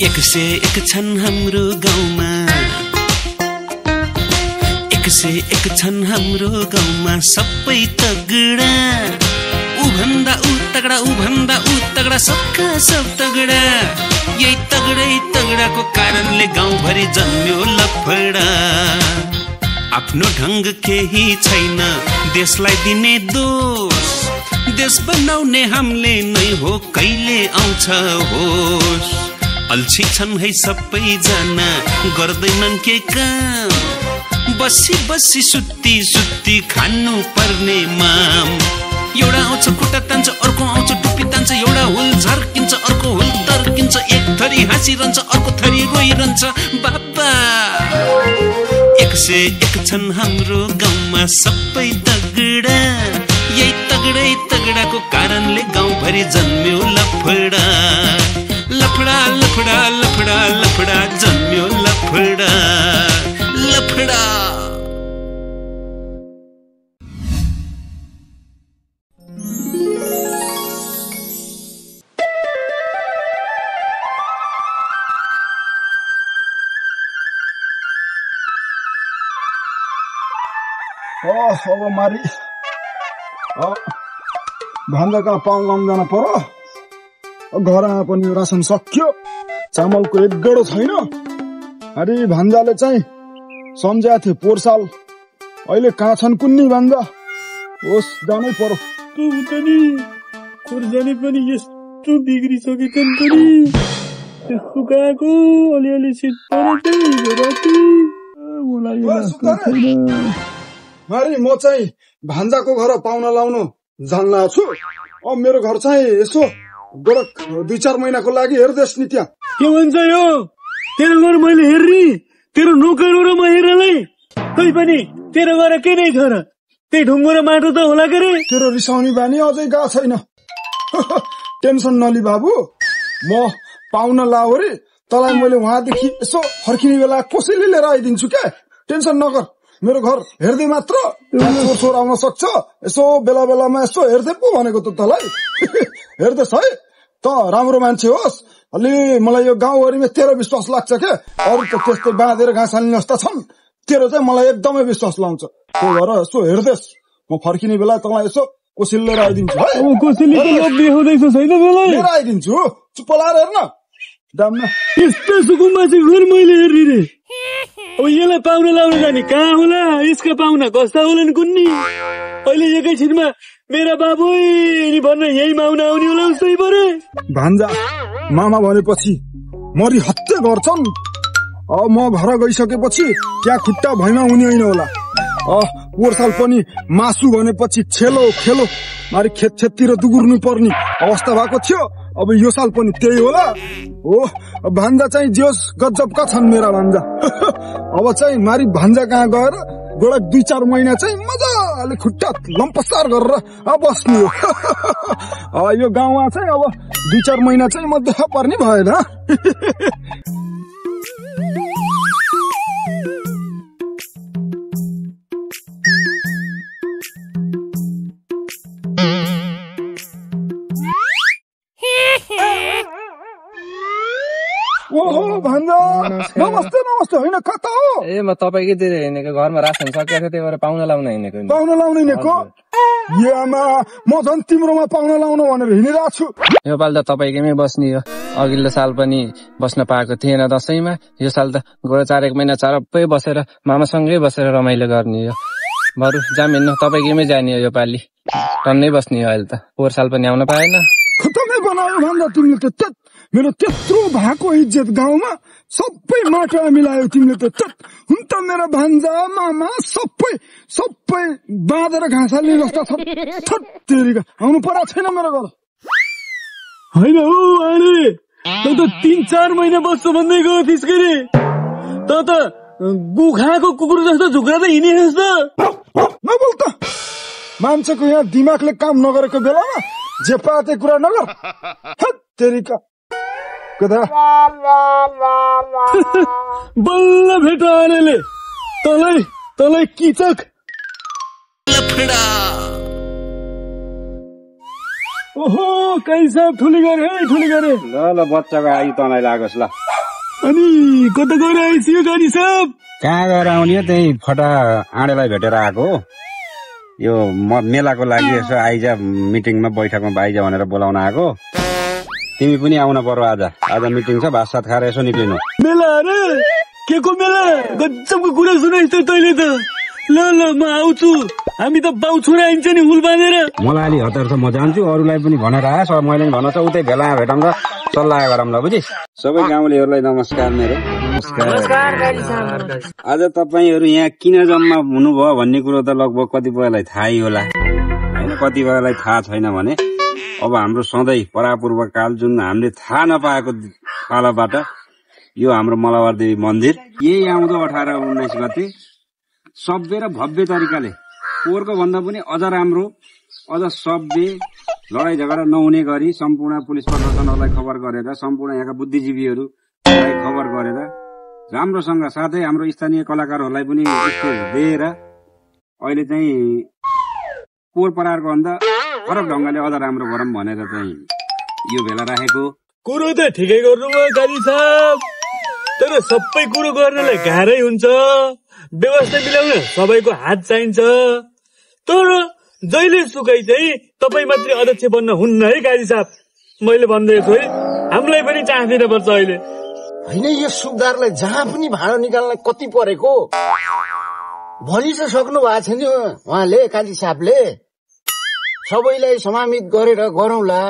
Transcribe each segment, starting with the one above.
101 छन् हाम्रो गाउँमा, 101 छन् हाम्रो गाउँमा सबै तगडा। ऊ भन्दा ऊ तगडा, ऊ भन्दा ऊ तगडा, सबका सब तगडा। यही तगडाको कारणले गाउँभरि जन्म्यो लफडा। आफ्नो ढंग केही छैन देशलाई दिने दोष, देश बनाउने हामीले नै हो कहिले आउँछ होश। अल्छी छन् है सबैजना गर्दैनन् के काम, बसी बसी सुत्ती सुत्ती खानु पर्ने माम। एउटा आउँछ खुट्टा तान्छ, अर्को आउँछ टुप्पी तान्छ, एउटा हुल झर्किन्छ, अर्को हुल तर्किन्छ, एक थरी हाँसिरहन्छ, अर्को थरी रोइरहन्छ। बाबा 101 छन् हाम्रो गाउँमा सबै तगडा। यही तगडाको कारणले गाउँभरि जन्म्यो लफडा। लफडा लफडा लफडा लफडा जन्म्यो लफडा लफडा। अब मारी भान्जा कहाँ पाउन लाउनु जान पर्यो। घरमा पनि रासन सकियो, चामलको एक गडो छैन। अरे भान्जाले चाहिँ सम्झ्या थियो पोहोर साल, अहिले कहाँ छन् कुन्नी भान्जा। होस् जानै पर्यो। खुर्सानी पनि यस्तो बिग्रिसकेको नि, सुकाएको अलिअलि शीत अरे म चाहिँ भान्जाको घर पाउन लाउनु जान्न छु। अब मेरो घर चाहिँ यसो गोरख 2-4 महिनाको लागि हेर्देस् नि त्यहाँ। के भन्छ यो तेरो घर मैले हेर्ने, तेरो नोकर र म हेर्नलाई। खै पनि तेरो घर के नै छ र, त्यही ढुङ्गो र माटो त होला के रे। तेरो रिसाउने बानी अझै गएको छैन। टेन्सन नलि बाबु, म पाउन लाओरी तँलाई मैले वहाँदेखि यसो फर्किने बेला कसैले लिएर आइदिन्छु क्या। टेन्सन नगर, मेरो घर हेर्दै मात्र चोर आउन सक्छ। यसो बेला बेलामा यसो हेर्दै पो भनेको त तँलाई। हेर्दैछ है त, राम्रो मान्छे होस्। अलि मलाई यो गाउँभरिमा तेरो विश्वास लाग्छ क्या। अरू त त्यस्तै बाँधेर घाँस हाल्ने जस्ता छन्, तेरो चाहिँ मलाई एकदमै विश्वास लाउँछ। त्यो भएर यसो हेर्दैस्, म फर्किने बेला तँलाई यसो कोसिल लिएर आइदिन्छु है। लिएर आइदिन्छु, चुप्प लाएर हेर्न। यस्तो सुकुम्बासी घर मैले हेर्ने रे। अब यसलाई पाहुना लाउन जाने कहाँ होला, यसका पाहुना कस्ता होला नि कुन्नी। अहिले एकैछिनमा मेरा बाबु भन्न यही माउना आउने होला उस्तै परे। भान्जा मामा भनेपछि मरि हत्या गर्छन्। अब म घर गइसकेपछि त्यहाँ खुट्टा भैमा हुने होइन होला। पोहोर साल पनि मासु भनेपछि छेलो खेलो मारी खेत छेततिर दुगुर्नु पर्ने अवस्था भएको थियो। अब यो साल पनि त्यही होला। भान्जा चाहिँ जोस गजबका छन् मेरा भान्जा। अब चाहिँ मारी भान्जा कहाँ गएर गोडक 2-4 महिना चाहिँ मजाले खुट्टा लम्पसार गरेर बस्नु हो। यो गाउँमा चाहिँ अब 2-4 महिना चाहिँ म देखा पर्ने भएन। ओहो भान्जा, नमस्ते नमस्ते। होइन कता हो? ए म तपाईँकै हिँडेको, घरमा रासन सकिएको थियो, त्यही भएर पाहुना लाउन हिँडेको। पाहुना लाउन हिँडेको? यो आमा, म झन् तिम्रोमा पाहुना लाउन भनेर हिँडिरहेको छु। योपालि त तपाईँकैमै बस्ने हो। अघिल्लो साल पनि बस्न पाएको थिएन दसैँमा। यो साल त गएर 4-1 महिना चारप्पै बसेर मामासँगै बसेर रमाइलो गर्ने हो। बरु जाम हिँड्नु तपाईँकैमै जाने हो योपालि, टन्नै बस्ने हो। अहिले त पोहोर साल पनि आउन पाएन। खतमै बनायो भन्दा तिमीले त मेरो त्यत्रो भएको इज्जत गाउँमा सबै माटो मिलायो तिमीले त। हुन त मेरो भान्जा मामा सबै बाँधेर घाँस हाल्ने जस्ता छ। तेरिका आउनु परेको छैन मेरो घर। होइन हो अरे, त 3-4 महिना बस्छु भन्दै गयो थिस् के रे। त गुखाको कुकुर जस्तो झुक्रा त हिँडिस् त। नबोल त, मान्छेको यहाँ दिमागले काम नगरेको बेलामा जे पाते कुरा नगर। तेरिका बल्ल भेट आनेले तँलाई किचक। ओहो, कैसा ठुली गरे। ल बच्चाको आगि तँलाई लागोस् ल। अनि कता गएर आइसियो गाडी साहब? कहाँ गएर आउने हो, त्यही फटा आँडेलाई भेटेर आएको हो। यो मेलाको लागि यसो आइज मिटिङमा बैठकमा आइज भनेर बोलाउन आएको। तिमी पनि आउन पर्यो। आज मिटिङ छ, भात सात खाएर यसो निक्लिनु। मेला अरे के को मेला? गजबको कुरा सुनाइस् त तैँले त। ल म आउँछु। हामी त बाउ छोरा आइन्छ नि हुल बाँधेर। मलाई अलि हतार छ, म जान्छु। अरूलाई पनि भनेर आएछ, मैले पनि भन्न छ। उतै भेला भेटौँ र सल्लाह गरौँ ल, बुझिस्? सबै गाउँलेहरूलाई नमस्कार मेरो। आज तपाईहरू यहाँ किन जम्मा हुनुभयो भन्ने कुरो त लगभग कतिपयलाई थाहै होला होइन, कतिपयलाई थाहा छैन भने अब हाम्रो सधैँ परापूर्व काल जुन हामीले थाहा नपाएको पालाबाट यो हाम्रो मलावर देवी मन्दिर यही आउँदो 18-19 गते सभ्य र भव्य तरिकाले पोहोरको भन्दा पनि अझ राम्रो, अझ सभ्य, लडाई झगडा नहुने गरी सम्पूर्ण पुलिस प्रशासनहरूलाई खबर गरेर, सम्पूर्ण यहाँका बुद्धिजीवीहरूलाई खबर गरेर राम्रोसँग, साथै हाम्रो स्थानीय कलाकारहरूलाई पनि स्टेज दिएर अहिले चाहिँ पोहोर परारको भन्दा फरक ढंगले अझ राम्रो गरौँ भनेर चाहिँ यो भेला राखेको। कुरो त ठिकै गर्नुभयो गाडी साहब, तर सबै कुरो गर्नलाई गाह्रै हुन्छ। व्यवस्था मिलाउन सबैको हात चाहिन्छ। तर जहिले सुकै चाहिँ तपाईँ मात्रै अध्यक्ष बन्न हुन्न है गाडी साहब। मैले भन्दैछु है, हामीलाई पनि चान्स दिनुपर्छ अहिले। होइन, यो सुबदारलाई जहाँ पनि भाडा निकाल्न कति परेको भनि चाहिँ सक्नु भएको छ नि उहाँले, काजी साहबले। सबैलाई समामित गरेर गरौँला,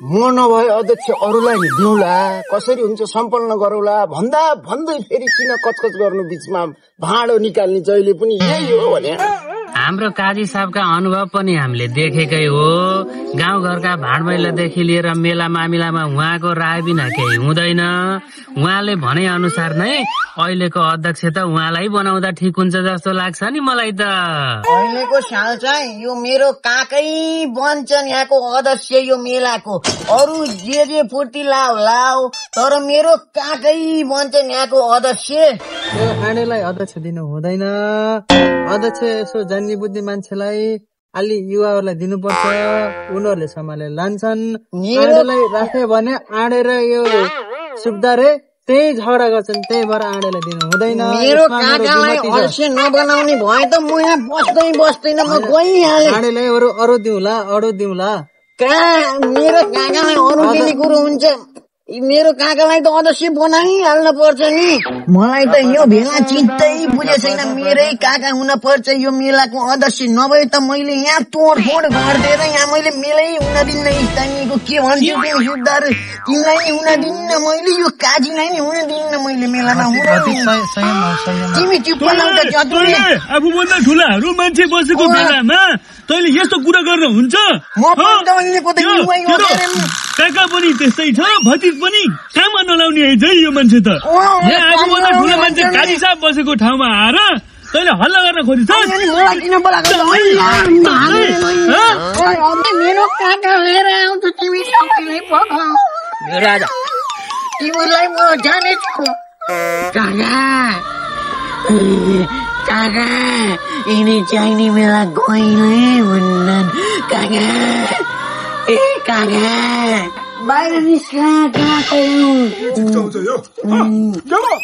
म नभए अध्यक्ष अरूलाई दिउँला, कसरी हुन्छ सम्पन्न गरौँला भन्दा भन्दै फेरि किन कचकच गर्नु बिचमा भाँडो निकाल्ने जहिले पनि यही हो भने। हाम्रो काजी साहबका अनुभव पनि हामीले देखेकै हो। गाउँघरका भाँडमैलादेखि लिएर मेला मामिलामा उहाँको राय बिना केही हुँदैन। उहाँले भने अनुसार नै अहिलेको अध्यक्ष त उहाँलाई बनाउँदा ठिक हुन्छ जस्तो लाग्छ नि मलाई त। अहिलेको साल चाहिँ यो मेरो काकै बन्छन् यहाँको अध्यक्ष यो मेलाको। अरू जे फुर्ती लाउ, तर मेरो काकै बन्छन् यहाँको अध्यक्ष। यो आँडेलाई अध्यक्ष दिनु हुँदैन। अध्यक्ष यसो जान्ने बुझ्ने मान्छेलाई, अलि युवाहरूलाई दिनुपर्छ। उनीहरूले सम्हालेर लान्छन्। आँडेलाई राख्यो भने आँडेर यो सुब्दारे त्यही झगडा गर्छन्, त्यही भएर आँडेलाई दिनु हुँदैन। मेरो काकालाई अध्यक्ष नबनाउने भए त म यहाँ बस्दैन, म गइहालेँ। आँडेलाई अरू दिउँला। कहाँ मेरो काकालाई अरू दिने कुरो हुन्छ? मेरो काकालाई त अध्यक्ष बनाइहाल्नु पर्छ नि। मलाई त यो भेला चित्तै बुझे छैन। मेरै काका हुन पर्छ यो मेलाको अध्यक्ष, नभए त मैले यहाँ तोडफोड गरिदिएर यहाँ मैले मेलै हुन दिन्न। स्थानीयको के भन्छु तिमी सुब्दार, तिमीलाई नि हुन दिन्न मैले, यो काजीलाई नि हुन दिन्न मैले मेलामा। तिमी चुप आफूभन्दा ठुलाहरू मान्छे बसेको बेलामा तैँले यस्तो कुरा गर्न हुन्छ? काका पनि त्यस्तै छ, भतिज पनि काममा नलाउने है यो मान्छे त। यहाँ आफूभन्दा ठुलो मान्छे गाडी साहब बसेको ठाउँमा आएर तैँले हल्ला गर्न खोजिन्छ? मेरो काका लिएर आउँछु, तिमी सबैलाई पठाऊ। तिमीलाई म जानेछु काका, यिनी चाहिने बेला गइलै भन्नन् काका। ए काका बाहिर निस्का,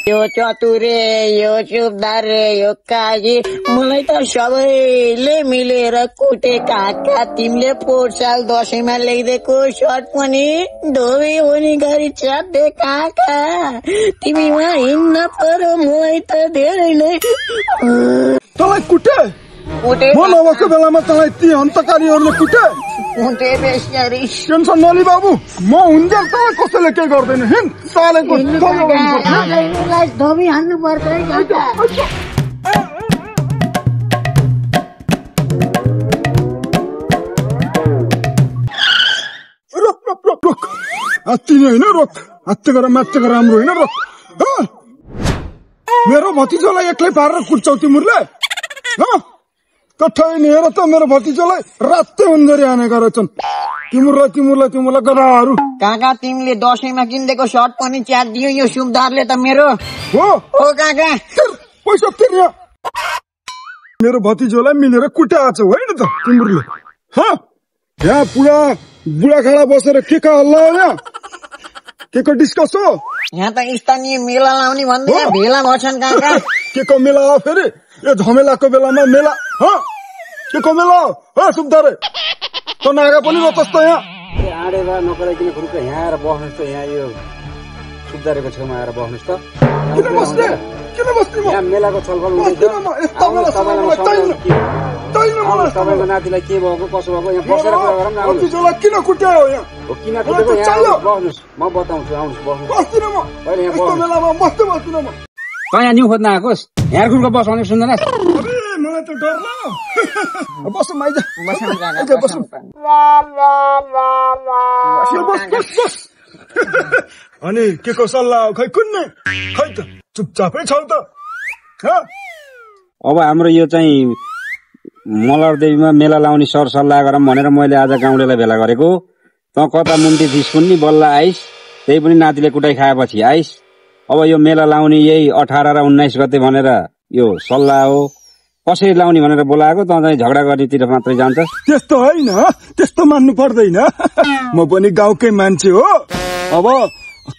यो चतुरे, यो सुब्दार, यो काजी, मलाई त सबैले मिलेर कुटे काका। तिमीले पोहोर साल दसैँमा ल्याइदिएको सर्ट पनि धोबी हुने गरी च्याप्दे काका। तिमीमा हिँड्न पर्यो, मलाई त धेरै नै तँलाई कुटे म नभएको बेलामा तँलाई ती हन्तकारीहरूले कुटे बेसरी। टेन्सन नलि बाबु, म हुन्जेल तँलाई कसैले केही गर्दैन। हिँड सालेको धोबी हान्नु पर्छ है काका। रोक हात्ती होइन, रोक। हात्तेको र मात्तेको राम्रो होइन, रोक। मेरो भतिजोलाई एक्लै पारेर कुट्छौ तिमीहरूले? कठै लिएर त मेरो भतिजोलाई रातै उन्जरी हानेका रहेछन्। तिमीलाई गधाहरू। काका तिमीले दसैँमा किनिदिएको सर्ट पनि च्याट दियो यो सुब्दारले त मेरो। हो काका पैसा तिर्यो। मेरो भतिजोलाई मिलेर कुटाएको छौ होइन त तिमीहरूले? यहाँ बुढाखाडा बसेर के हल्ला हो यहाँ? के को डिस्कस हो? यहाँ त स्थानीय मेला लाउने भन्दै भेला भन्छन् काका। के को मेला हो फेरि? यो झमेलाको बेलामा मेला के को मेला हो सुब्दारे? त नागा पनि न तस्तो यहाँ आडेर नकराइकन खुरुक यहाँ आएर बस्नुहोस् त। यहाँ यो सुब्दारेको छेउमा आएर बस्नुहोस् त। किन बस्ने यहाँ मेलाको छलफल हुँदैछ। तपाईँको नातिलाई के भएको कसो भएको यहाँ बसेर कुरा गरौँ न। किन कुट्यायो यहाँ? किन कुटेको यहाँ बस्नुहोस्, म बताउँछु। आउनुहोस् बस्नुहोस्। त यहाँ न्यु खोज्न आएकोस्? यहाँ खुर्को बस भने सुन्दैन? मलाई त डर लाग्यो। बस माइज अनि के को सल्लाह हो? खै कुन्ने खै त चुपचापै छौ त। अब हाम्रो यो चाहिँ मलरदेवीमा मेला लाउने सरसल्लाह गरौँ भनेर मैले आज गाउँलेलाई भेला गरेको। त कता मुन्टी थिस पनि बल्ल आइस, त्यही पनि नातिले कुटाइ खाएपछि आइस। अब यो मेला लाउने यही 18 र 19 गते भनेर यो सल्लाह हो। कसरी लाउने भनेर बोलाएको, त चाहिँ झगडा गर्नेतिर मात्रै जान्छ। त्यस्तो होइन, त्यस्तो मान्नु पर्दैन। म पनि गाउँकै मान्छे हो। अब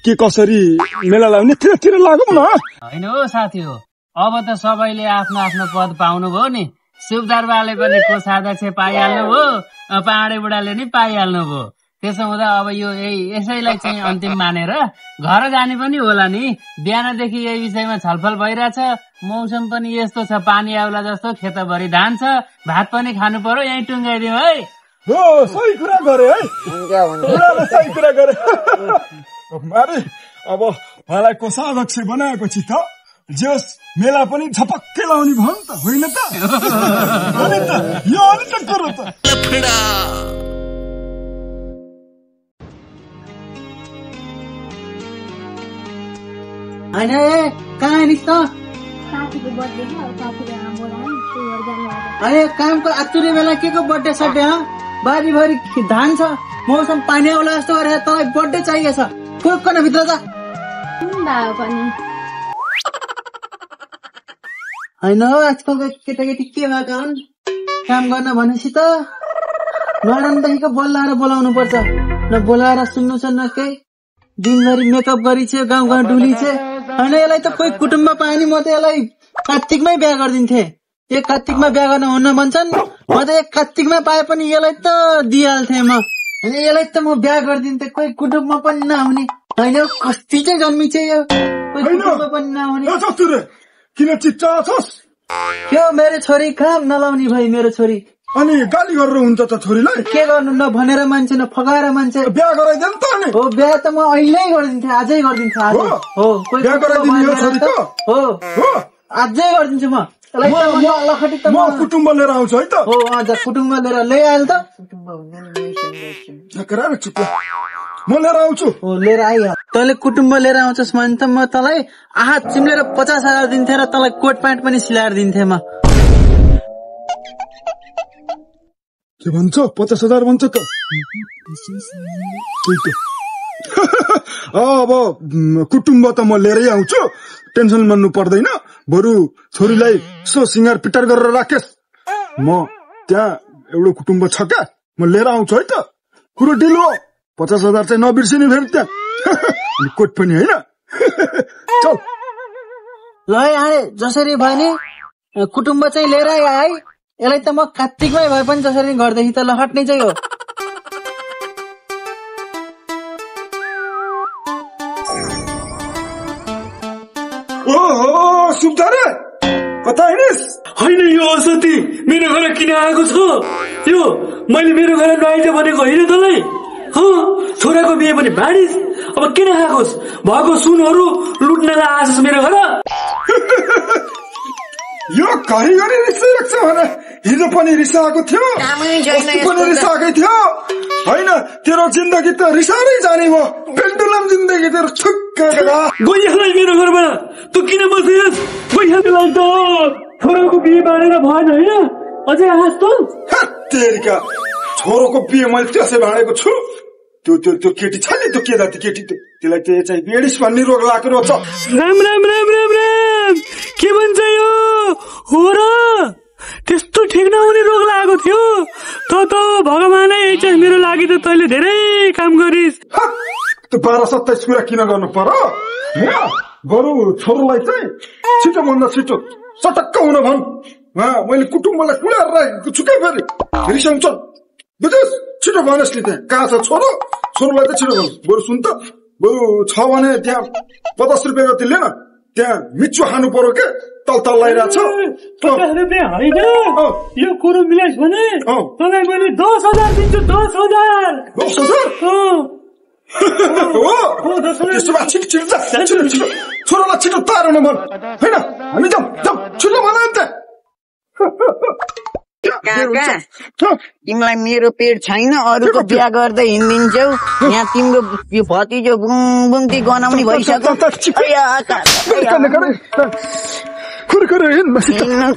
के कसरी मेला लाउने तिर लागौँ न। होइन हो साथी हो, अब त सबैले आफ्नो आफ्नो पद पाउनुभयो नि। सुबदार बाले पनि कोषाध्यक्ष पाइहाल्नु भयो, पहाडे बुढाले नि पाइहाल्नु भयो। त्यसो हुँदा अब यो यसैलाई चाहिँ अन्तिम मानेर घर जाने पनि होला नि। बिहानदेखि यही विषयमा छलफल भइरहेछ। मौसम पनि यस्तो छ, पानी आउला जस्तो, खेतभरि धान छ, भात पनि खानु पर्यो। यही टुङ्गाइदिउँ है। हो, सही कुरा गरे है। सही कुरा गरे। अब मलाई कोषाध्यक्ष बनाएपछि त जस मेला पनि झपक्कै लाउने भयो नि त, होइन त? यो अलि त कुरो त होइन। कहाँ निस् त? अरे कामको आचुरी बेला के को बर्थडे सड्डे? बारीभरि धान छ, मौसम पानी आउला जस्तो गरेर तँलाई बर्थडे चाहिएछ। कोक न भित्र जा। होइन आजकलको केटाकेटी के भएका हुन्? काम गर्न भनेपछि त नराम्रोदेखिको बोलाएर बोलाउनु पर्छ। न बोलाएर सुन्नु छ न केही। दिनभरि मेकअप गरिछ, गाउँ गाउँ डुलिछ। होइन यसलाई त कोही कुटुम्ब पाए नि म त यसलाई कार्तिकमै बिहा गरिदिन्थे। यो कार्तिकमा बिहा गर्न हुन भन्छन्, म त एक कार्तिकमा पाए पनि यसलाई त दिइहाल्थे म। होइन यसलाई त म बिहा गरिदिन्थे, कोही कुटुम्बमा पनि नहुने। होइन कति चाहिँ जन्मी चाहिँ यो, कोही कुटुम्बमा पनि नहुने। किन चिच्चा छस्? त्यो मेरो छोरी काम नलाउने भाइ, मेरो छोरी। अनि गाली गरेर हुन्छ त छोरीलाई? के गर्नु, न भनेर मान्छे न फगाएर मान्छे। बिहा गराइदिनु त नि। हो, बिहा त म अहिले गरिदिन्थे, आजै गरिदिन्थे। आज हो, बिहा गराइदिनु यो छोरीको? हो, आजै गरिदिन्छु म। म कुटुम्ब लिएर आउँछु है त। हो, आज कुटुम्ब लिएर ल्याइहाल त। म लिएर आउँछु। हो, लिएर आइहाल। तैँले कुटुम्ब लिएर आउँछस् भने त म तँलाई हात चिम्लेर 50,000 दिन्थे र तँलाई कोट प्यान्ट पनि सिलाएर दिन्थे म। के भन्छ? 50,000 भन्छ त? अब कुटुम्ब त म लिएरै आउँछु, टेन्सन मान्नु पर्दैन। बरु छोरीलाई सो सिंगार पिटार गरेर राखेस्। म त्यहाँ एउटा कुटुम्ब छ क्या, म लिएर आउँछु है त। कुरो डिल हो। 50,000 चाहिँ नबिर्सिने फेरि त्यहाँ। कोट पनि होइन। चल ल आए, जसरी भयो नि कुटुम्ब चाहिँ लिएर आए है। यसलाई त म कार्तिकमै भए पनि जसरी घरदेखि त लहट्ने चाहिँ हो। ओहो सुब्दारे, कता हिँडिस्? होइन यो असती मेरो घर किन आएको छ? यो मैले मेरो घर नआइज भनेको होइन तँलाई? छोराको बिहे पनि बाँडिस्, अब किन खाएकोस्? भएको सुनहरू लुट्नलाई आएछस् मेरो घर। यो घरिघरि रिसाइरहेको छ भने हिजो पनि रिसाएको थियो, पनि रिसाएकै थियो। होइन तेरो जिन्दगी त रिसाएरै जाने भयो। पेन्डुलम जिन्दगी तेरो छुक्क गइहाल मेरो घरबाट। तँ किन बसिस्? गइहाल्नुलाई त छोराको बिहे बाँडेर भएन होइन, अझै आएस् त। तेरिका छोरोको बिहे मैले त्यसै भाँडेको छु। त्यो केटी छ नि, त्यो के जाति केटी, त्यसलाई त्यो चाहिँ बेडिस भन्ने रोग लागेको छ। राम राम राम राम राम, के भन्छ यो? हो र, त्यस्तो ठिक नहुने रोग लागेको थियो त भगवानै। चाहिँ मेरो लागि त तैँले धेरै काम गरिस्। त्यो 12-27 कुरा किन गर्नु पर्यो बरु छोरोलाई चाहिँ छिटो भन्दा छिटो चटक्क हुन भन् मैले कुटुम्बलाई कुलाएर राखेको छु क्या फेरि रिसाउँछ बुझोस् छिटो भनेस् नि त्यहाँ कहाँ छ छोरोलाई चाहिँ छिटो भन्नु बरु सुन त बरु छ भने त्यहाँ 50 रुपियाँ जति लिएन त्यहाँ मिच्चो खानु पर्यो क्या तल लगाइरहेको छ 50 रुपियाँ होइन यो कुरो मिलाइस् भने तँलाई मैले 10,000 दिन्छु 10,000 त्यसो भए छिटो छोरालाई छिटो तार हुन भन् होइन हामी जाउँ छिटो भन अन्त काका तिमीलाई मेरो पेट छैन अरूको बिहा गर्दै हिँडिदिन्छौ यहाँ तिम्रो यो भतिजो बुङबुङती गनाउने भइसक्यो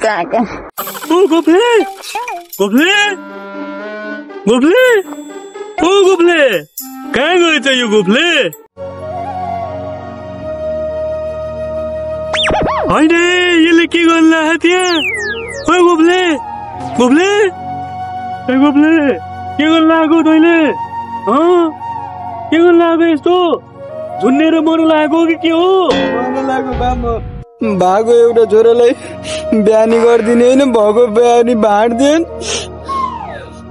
काका गोफले कहाँ गएछ यो गोफले होइन यसले के गर्नु त्यहाँ गोफले के गर्नु लाग्यो तैँले के गर्नु लाग्यो यस्तो झुन्नेर मर्नु लाग्यो कि के हो भएको एउटा छोरालाई बिहानी गरिदिने होइन भएको बिहानी भाँड्दिएन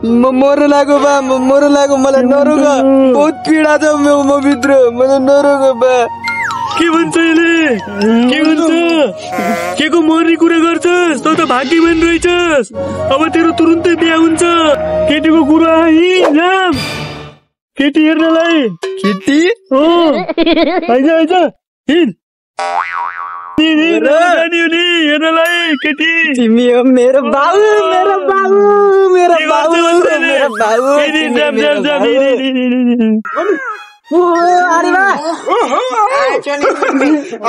म मर्न लागो बा मर्न लागो मलाई नरोग बहुत पीडा छ म भित्र मलाई नरोग बा के भन्छ यसले के भन्छ के को मर्ने कुरा गर्छस् त भाग्यवान रहेछस् अब तेरो तुरुन्तै बिहा हुन्छ केटीको कुरा हिँड केटी हेर्नलाई केटी हो आइज हिँड हेर्नलाई केटी तिमी हो मेरो बाउ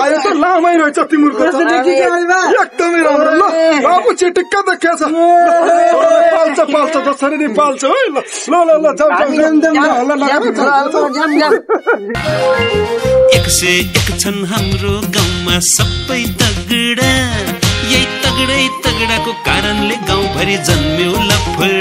आयो त लामै रहेछ तिम्रो एकदमै राम्रो ल अब चिटिक्क देखिया छ पाल्छ जसरी नि पाल्छ है ल एक से एक छन् हाम्रो गाउँमा सबै तगडा यही तगडै तगडाको कारणले गाउँभरि जन्म्यो लफडा